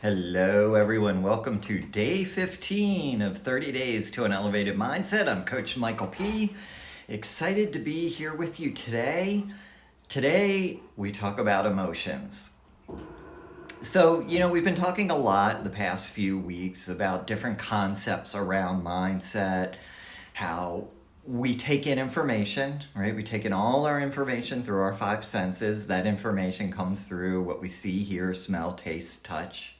Hello, everyone. Welcome to day 15 of 30 Days to an Elevated Mindset. I'm Coach Michael P. Excited to be here with you today. Today, we talk about emotions. So, we've been talking a lot the past few weeks about different concepts around mindset, how we take in information, right? We take in all our information through our five senses. That information comes through what we see, hear, smell, taste, touch.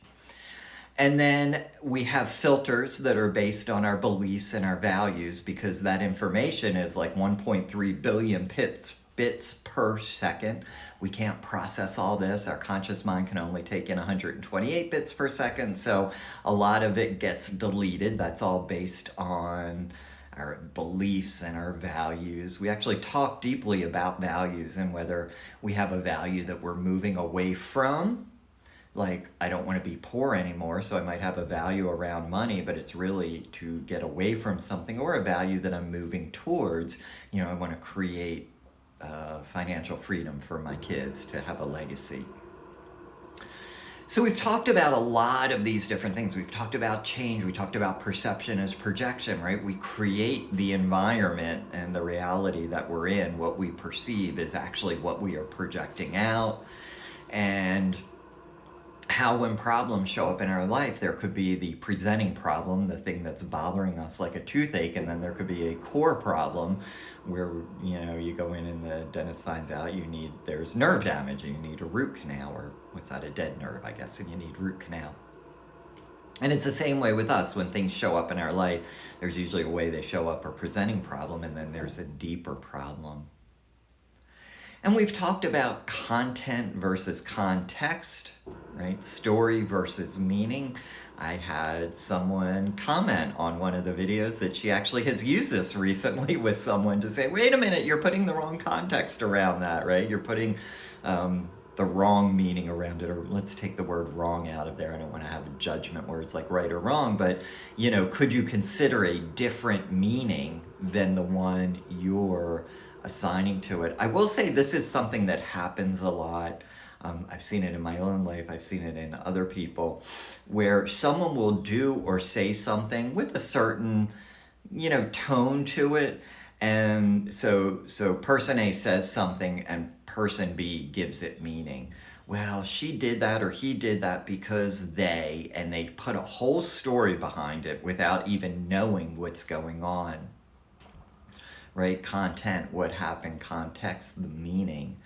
And then we have filters that are based on our beliefs and our values because that information is like 1.3 billion bits per second. We can't process all this. Our conscious mind can only take in 128 bits per second. So a lot of it gets deleted. That's all based on our beliefs and our values. We actually talk deeply about values and whether we have a value that we're moving away from. Like, I don't want to be poor anymore, so I might have a value around money, but it's really to get away from something, or a value that I'm moving towards. I want to create financial freedom for my kids to have a legacy. So we've talked about a lot of these different things. We've talked about change. We talked about perception as projection, right? We create the environment and the reality that we're in. What we perceive is actually what we are projecting out. And how when problems show up in our life, there could be the presenting problem, the thing that's bothering us like a toothache, and then there could be a core problem where, you go in and the dentist finds out there's nerve damage and you need a root canal, or what's that, a dead nerve, I guess, and you need root canal. And it's the same way with us. When things show up in our life, there's usually a way they show up, a presenting problem, and then there's a deeper problem. And we've talked about content versus context, right? Story versus meaning. I had someone comment on one of the videos that she actually has used this recently with someone to say, wait a minute, you're putting the wrong context around that, right? You're putting the wrong meaning around it, or let's take the word wrong out of there. I don't want to have a judgment where it's like right or wrong, but, could you consider a different meaning than the one you're assigning to it? I will say this is something that happens a lot. I've seen it in my own life. I've seen it in other people, where someone will do or say something with a certain, tone to it. And so person A says something and person B gives it meaning. Well, she did that or he did that because and they put a whole story behind it without even knowing what's going on. Right? Content, what happened, context, the meaning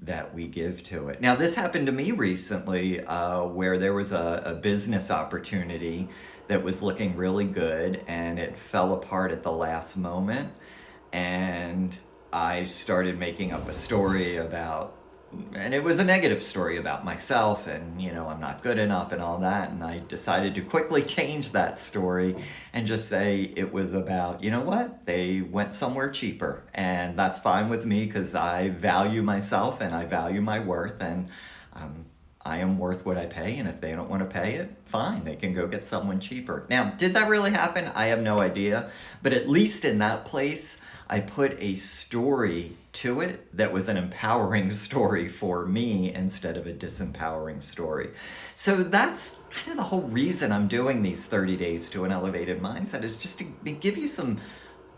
that we give to it. Now, this happened to me recently where there was a business opportunity that was looking really good and it fell apart at the last moment. And I started making up a story and it was a negative story about myself and, I'm not good enough and all that. And I decided to quickly change that story and just say it was about, they went somewhere cheaper. And that's fine with me because I value myself and I value my worth, and I am worth what I pay. And if they don't want to pay it, fine, they can go get someone cheaper. Now, did that really happen? I have no idea. But at least in that place, I put a story to it that was an empowering story for me instead of a disempowering story. So that's kind of the whole reason I'm doing these 30 days to an elevated mindset, is just to give you some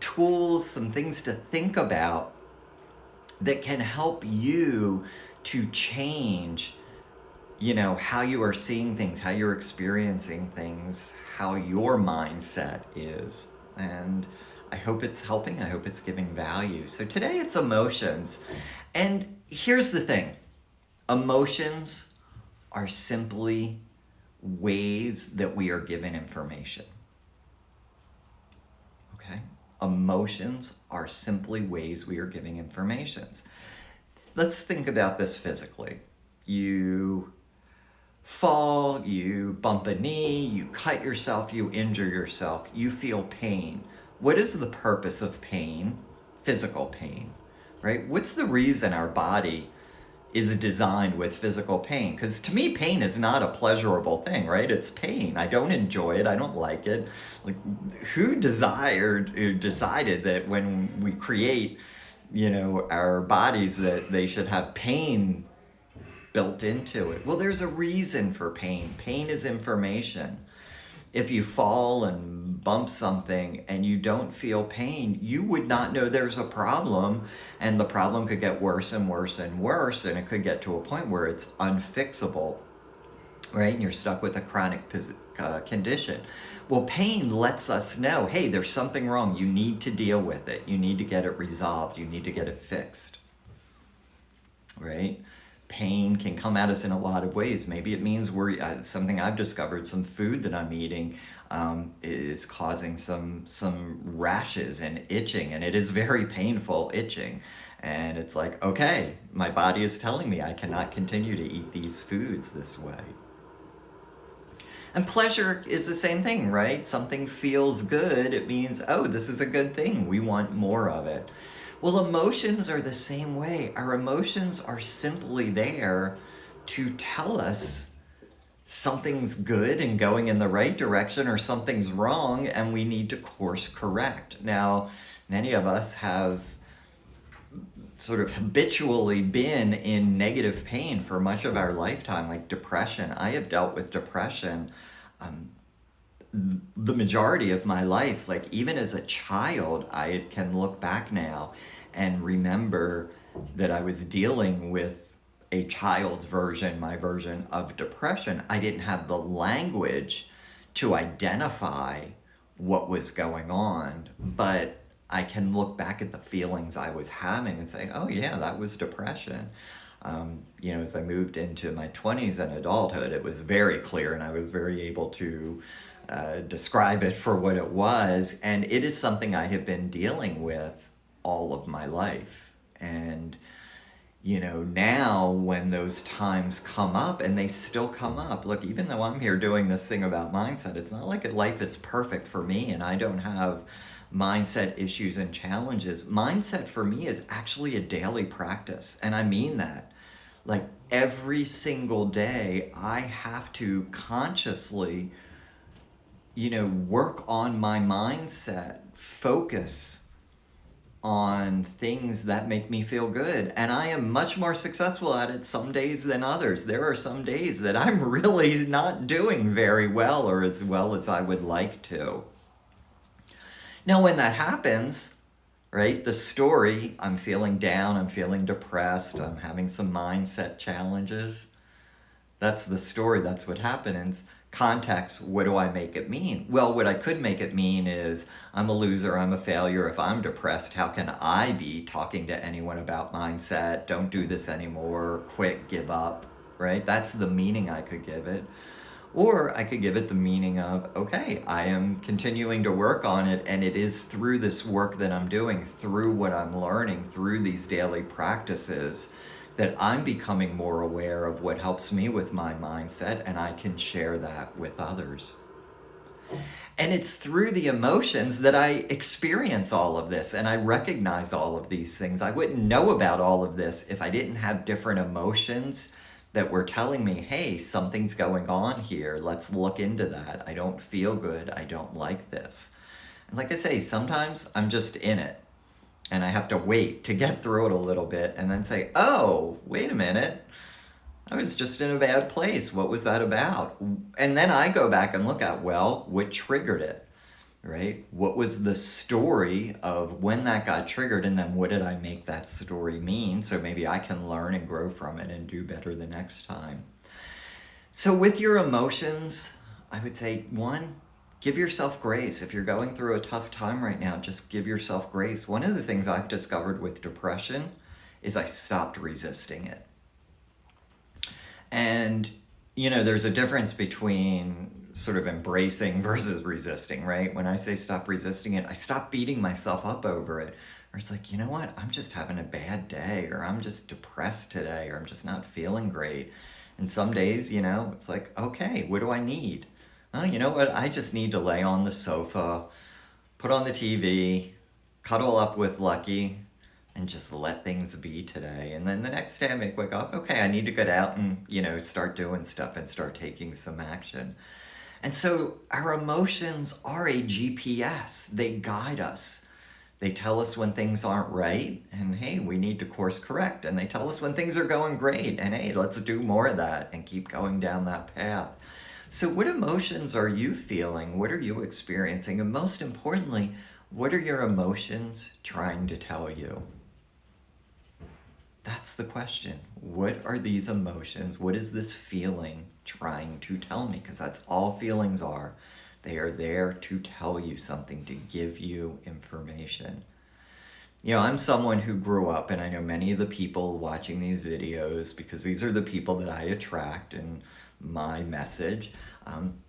tools, some things to think about that can help you to change, how you are seeing things, how you're experiencing things, how your mindset is. And I hope it's helping. I hope it's giving value. So today it's emotions. And here's the thing. Emotions are simply ways that we are given information. Okay? Emotions are simply ways we are giving information. Let's think about this physically. You fall, you bump a knee, you cut yourself, you injure yourself, you feel pain. What is the purpose of pain? Physical pain, right? What's the reason our body is designed with physical pain? Because to me, pain is not a pleasurable thing, right? It's pain. I don't enjoy it. I don't like it. Like, who decided that when we create, our bodies, that they should have pain built into it. Well, there's a reason for pain. Pain is information. If you fall and bump something and you don't feel pain, you would not know there's a problem, and the problem could get worse and worse and worse, and it could get to a point where it's unfixable, right? And you're stuck with a chronic condition. Well, pain lets us know, hey, there's something wrong. You need to deal with it. You need to get it resolved. You need to get it fixed, right? Pain can come at us in a lot of ways. Maybe it means something I've discovered, some food that I'm eating is causing some rashes and itching, and it is very painful itching. And it's like, okay, my body is telling me I cannot continue to eat these foods this way. And pleasure is the same thing, right? Something feels good, it means, oh, this is a good thing. We want more of it. Well, emotions are the same way. Our emotions are simply there to tell us something's good and going in the right direction, or something's wrong and we need to course correct. Now, many of us have sort of habitually been in negative pain for much of our lifetime, like depression. I have dealt with depression the majority of my life. Like even as a child, I can look back now and remember that I was dealing with a child's version, my version of depression. I didn't have the language to identify what was going on, but I can look back at the feelings I was having and say, oh yeah, that was depression. As I moved into my 20s and adulthood, it was very clear, and I was very able to describe it for what it was. And it is something I have been dealing with all of my life. And, now when those times come up, and they still come up, look, even though I'm here doing this thing about mindset, it's not like life is perfect for me and I don't have mindset issues and challenges. Mindset for me is actually a daily practice. And I mean that. Like every single day, I have to consciously, work on my mindset, focus on things that make me feel good. And I am much more successful at it some days than others. There are some days that I'm really not doing very well, or as well as I would like to. Now, when that happens, right, the story, I'm feeling down, I'm feeling depressed, I'm having some mindset challenges. That's the story, that's what happens. Context, what do I make it mean? Well, what I could make it mean is I'm a loser, I'm a failure. If I'm depressed, how can I be talking to anyone about mindset? Don't do this anymore, quit, give up, right? That's the meaning I could give it. Or I could give it the meaning of, okay, I am continuing to work on it, and it is through this work that I'm doing, through what I'm learning, through these daily practices, that I'm becoming more aware of what helps me with my mindset, and I can share that with others. And it's through the emotions that I experience all of this, and I recognize all of these things. I wouldn't know about all of this if I didn't have different emotions that were telling me, hey, something's going on here. Let's look into that. I don't feel good. I don't like this. And like I say, sometimes I'm just in it, and I have to wait to get through it a little bit and then say, oh, wait a minute. I was just in a bad place. What was that about? And then I go back and look at, well, what triggered it, right? What was the story of when that got triggered, and then what did I make that story mean? So maybe I can learn and grow from it and do better the next time. So with your emotions, I would say, one, give yourself grace. If you're going through a tough time right now, just give yourself grace. One of the things I've discovered with depression is I stopped resisting it. And, there's a difference between sort of embracing versus resisting, right? When I say stop resisting it, I stop beating myself up over it. Or it's like, you know what? I'm just having a bad day, or I'm just depressed today, or I'm just not feeling great. And some days, it's like, okay, what do I need? Oh, you know what? I just need to lay on the sofa, put on the TV, cuddle up with Lucky, and just let things be today. And then the next day I may wake up, okay, I need to get out and, start doing stuff and start taking some action. And so our emotions are a GPS. They guide us. They tell us when things aren't right, and hey, we need to course correct. And they tell us when things are going great, and hey, let's do more of that and keep going down that path. So what emotions are you feeling? What are you experiencing? And most importantly, what are your emotions trying to tell you? That's the question. What are these emotions? What is this feeling trying to tell me? Because that's all feelings are. They are there to tell you something, to give you information. You know, I'm someone who grew up, and I know many of the people watching these videos, because these are the people that I attract in my message.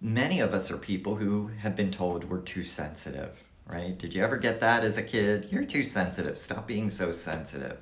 Many of us are people who have been told we're too sensitive, right? Did you ever get that as a kid? You're too sensitive. Stop being so sensitive.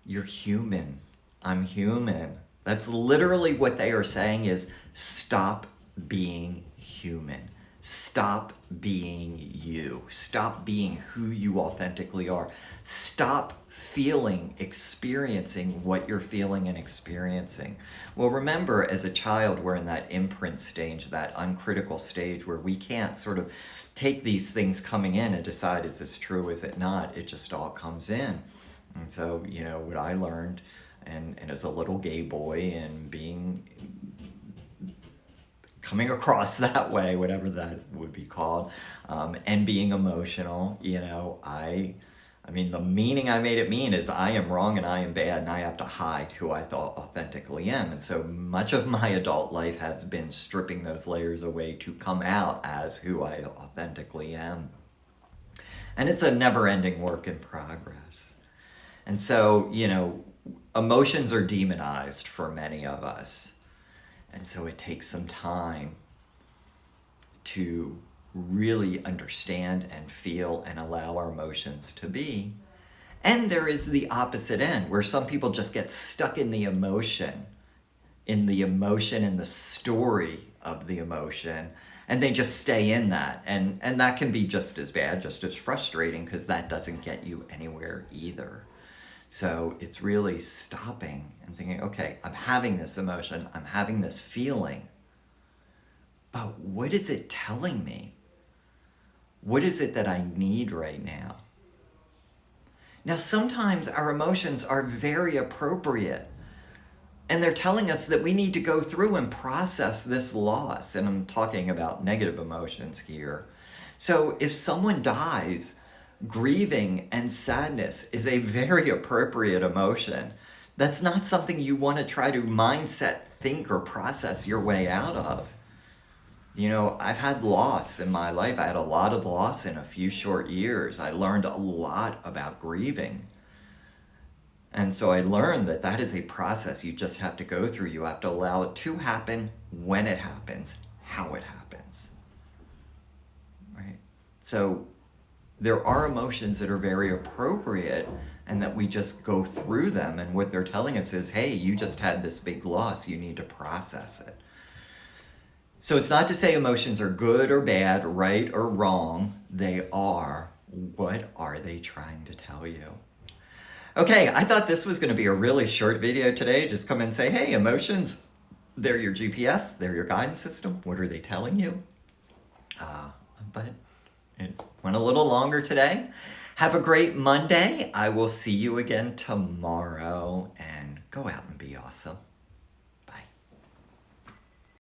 You're human. I'm human. That's literally what they are saying is stop being human. Stop being you. Stop being who you authentically are. Stop feeling, experiencing what you're feeling and experiencing. Well, remember, as a child, we're in that imprint stage, that uncritical stage where we can't sort of take these things coming in and decide, is this true, is it not? It just all comes in. And so, you know, what I learned, and as a little gay boy and coming across that way, whatever that would be called, and being emotional, you know, I mean, the meaning I made it mean is I am wrong and I am bad and I have to hide who I thought authentically am. And so much of my adult life has been stripping those layers away to come out as who I authentically am. And it's a never-ending work in progress. And so, you know, emotions are demonized for many of us. And so it takes some time to really understand and feel and allow our emotions to be. And there is the opposite end, where some people just get stuck in the emotion, and the story of the emotion, and they just stay in that. And that can be just as bad, just as frustrating, because that doesn't get you anywhere either. So it's really stopping and thinking, okay, I'm having this emotion, I'm having this feeling, but what is it telling me? What is it that I need right now? Now, sometimes our emotions are very appropriate, and they're telling us that we need to go through and process this loss. And I'm talking about negative emotions here. So if someone dies, grieving and sadness is a very appropriate emotion. That's not something you want to try to mindset, think, or process your way out of. You know, I've had loss in my life. I had a lot of loss in a few short years. I learned a lot about grieving. And so I learned that that is a process you just have to go through. You have to allow it to happen when it happens, how it happens. Right? So there are emotions that are very appropriate and that we just go through them. And what they're telling us is, hey, you just had this big loss. You need to process it. So it's not to say emotions are good or bad, right or wrong. They are. What are they trying to tell you? Okay, I thought this was going to be a really short video today. Just come and say, hey, emotions, they're your GPS. They're your guidance system. What are they telling you? But it went a little longer today. Have a great Monday. I will see you again tomorrow, and go out and be awesome.